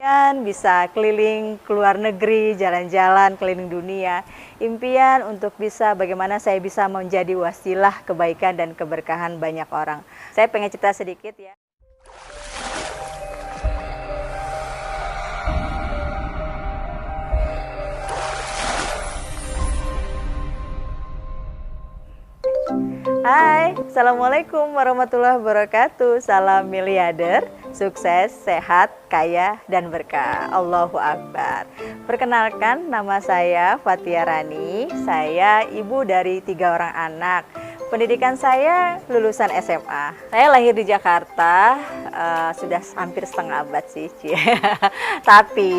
Impian bisa keliling ke luar negeri, jalan-jalan keliling dunia. Impian untuk bisa bagaimana saya bisa menjadi wasilah kebaikan dan keberkahan banyak orang. Saya pengen cerita sedikit ya. Hai, Assalamualaikum warahmatullahi wabarakatuh. Salam miliarder, sukses, sehat, kaya, dan berkah. Allahu Akbar. Perkenalkan, nama saya Fathia Rani. Saya ibu dari 3 orang anak. Pendidikan saya lulusan SMA. Saya lahir di Jakarta, sudah hampir setengah abad sih. Tapi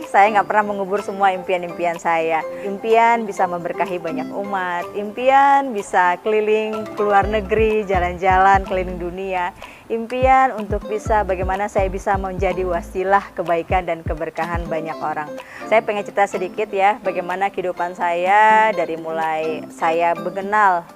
saya nggak pernah mengubur semua impian-impian saya. Impian bisa memberkahi banyak umat, impian bisa keliling ke luar negeri, jalan-jalan keliling dunia. Impian untuk bisa bagaimana saya bisa menjadi wasilah kebaikan dan keberkahan banyak orang. Saya pengen cerita sedikit ya, bagaimana kehidupan saya dari mulai saya mengenal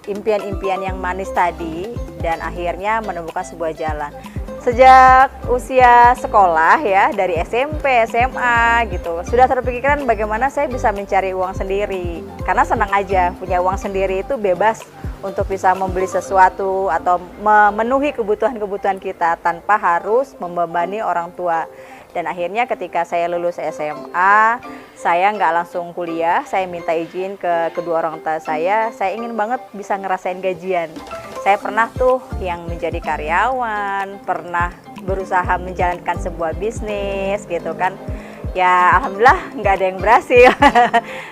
impian-impian yang manis tadi dan akhirnya menemukan sebuah jalan. Sejak usia sekolah ya, dari SMP, SMA gitu, sudah terpikirkan bagaimana saya bisa mencari uang sendiri. Karena senang aja punya uang sendiri, itu bebas untuk bisa membeli sesuatu atau memenuhi kebutuhan-kebutuhan kita tanpa harus membebani orang tua. Dan akhirnya ketika saya lulus SMA, saya nggak langsung kuliah, saya minta izin ke kedua orang tua saya ingin banget bisa ngerasain gajian. Saya pernah tuh yang menjadi karyawan, pernah berusaha menjalankan sebuah bisnis gitu kan. Ya alhamdulillah nggak ada yang berhasil.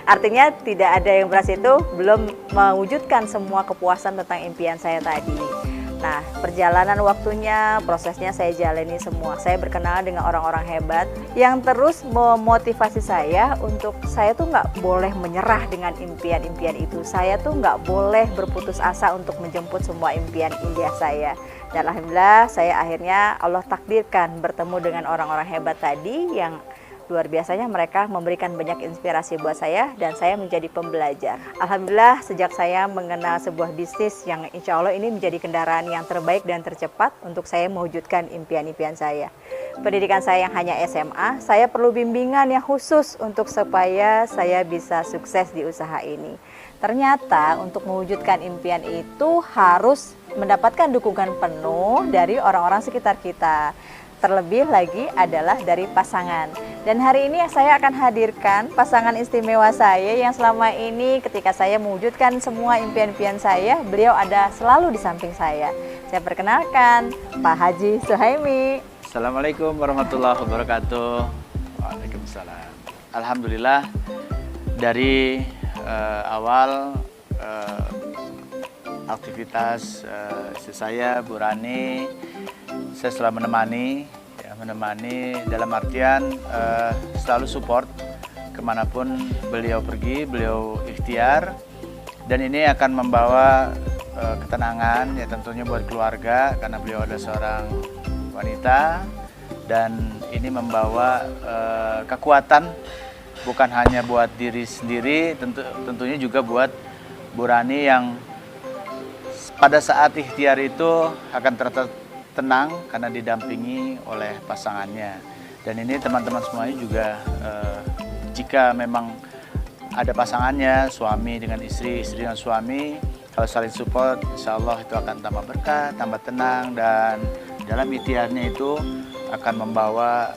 Artinya tidak ada yang berhasil itu belum mewujudkan semua kepuasan tentang impian saya tadi. Nah, perjalanan waktunya, prosesnya saya jalani semua. Saya berkenalan dengan orang-orang hebat yang terus memotivasi saya untuk saya tuh nggak boleh menyerah dengan impian-impian itu. Saya tuh nggak boleh berputus asa untuk menjemput semua impian indah saya. Dan alhamdulillah saya akhirnya Allah takdirkan bertemu dengan orang-orang hebat tadi yang luar biasanya, mereka memberikan banyak inspirasi buat saya dan saya menjadi pembelajar. Alhamdulillah sejak saya mengenal sebuah bisnis yang insya Allah ini menjadi kendaraan yang terbaik dan tercepat untuk saya mewujudkan impian-impian saya. Pendidikan saya yang hanya SMA, saya perlu bimbingan yang khusus untuk supaya saya bisa sukses di usaha ini. Ternyata untuk mewujudkan impian itu harus mendapatkan dukungan penuh dari orang-orang sekitar kita. Terlebih lagi adalah dari pasangan. Dan hari ini saya akan hadirkan pasangan istimewa saya yang selama ini ketika saya mewujudkan semua impian-impian saya, beliau ada selalu di samping saya. Saya perkenalkan Pak Haji Suhaimi. Assalamualaikum warahmatullahi wabarakatuh. Waalaikumsalam. Alhamdulillah dari awal aktivitas istri saya, Bu Rani, saya selalu menemani dalam artian selalu support kemanapun beliau pergi, beliau ikhtiar, dan ini akan membawa ketenangan ya tentunya buat keluarga karena beliau adalah seorang wanita, dan ini membawa kekuatan bukan hanya buat diri sendiri, tentunya juga buat Bu Rani yang pada saat ikhtiar itu akan tenang karena didampingi oleh pasangannya. Dan ini teman-teman semuanya juga jika memang ada pasangannya, suami dengan istri, istri dengan suami, kalau saling support, insya Allah itu akan tambah berkah, tambah tenang, dan dalam ikhtiarnya itu akan membawa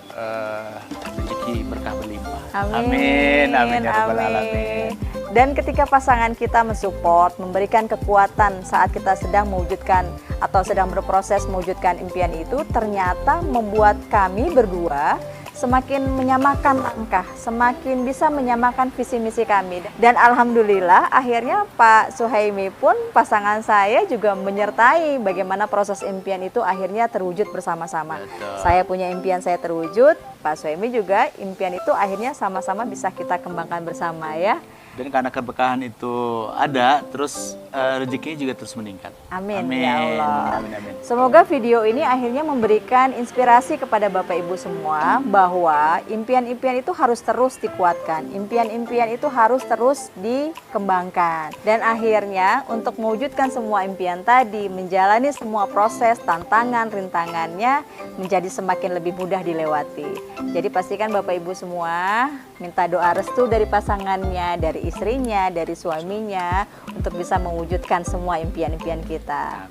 rezeki berkah berlimpah. Amin. Amin ya rabbal alamin. Dan ketika pasangan kita mensupport, memberikan kekuatan saat kita sedang mewujudkan atau sedang berproses mewujudkan impian itu, ternyata membuat kami berdua semakin menyamakan langkah, semakin bisa menyamakan visi misi kami. Dan alhamdulillah akhirnya Pak Suhaimi pun, pasangan saya, juga menyertai bagaimana proses impian itu akhirnya terwujud bersama-sama. Saya punya impian saya terwujud, Pak Suhaimi juga impian itu akhirnya sama-sama bisa kita kembangkan bersama ya. Dan karena keberkahan itu ada, terus rezekinya juga terus meningkat. Amin, Amin. ya Allah. Amin, amin. Semoga video ini akhirnya memberikan inspirasi kepada Bapak Ibu semua bahwa impian-impian itu harus terus dikuatkan. Impian-impian itu harus terus dikembangkan. Dan akhirnya untuk mewujudkan semua impian tadi, menjalani semua proses, tantangan, rintangannya menjadi semakin lebih mudah dilewati. Jadi pastikan Bapak Ibu semua minta doa restu dari pasangannya, dari istrinya, dari suaminya untuk bisa mewujudkan semua impian-impian kita.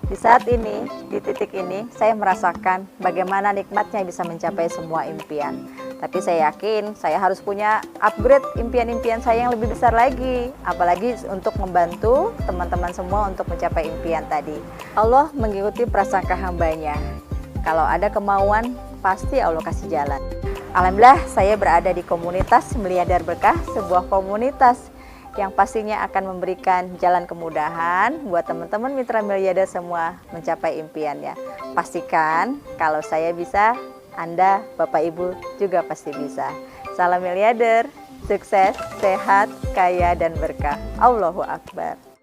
Di saat ini, di titik ini, saya merasakan bagaimana nikmatnya bisa mencapai semua impian. Tapi saya yakin saya harus punya upgrade impian-impian saya yang lebih besar lagi. Apalagi untuk membantu teman-teman semua untuk mencapai impian tadi. Allah mengikuti prasangka hambanya. Kalau ada kemauan, pasti Allah kasih jalan. Alhamdulillah saya berada di komunitas Miliarder Berkah, sebuah komunitas yang pastinya akan memberikan jalan kemudahan buat teman-teman mitra miliarder semua mencapai impiannya. Pastikan kalau saya bisa, Anda, Bapak Ibu juga pasti bisa. Salam miliarder, sukses, sehat, kaya, dan berkah. Allahu Akbar.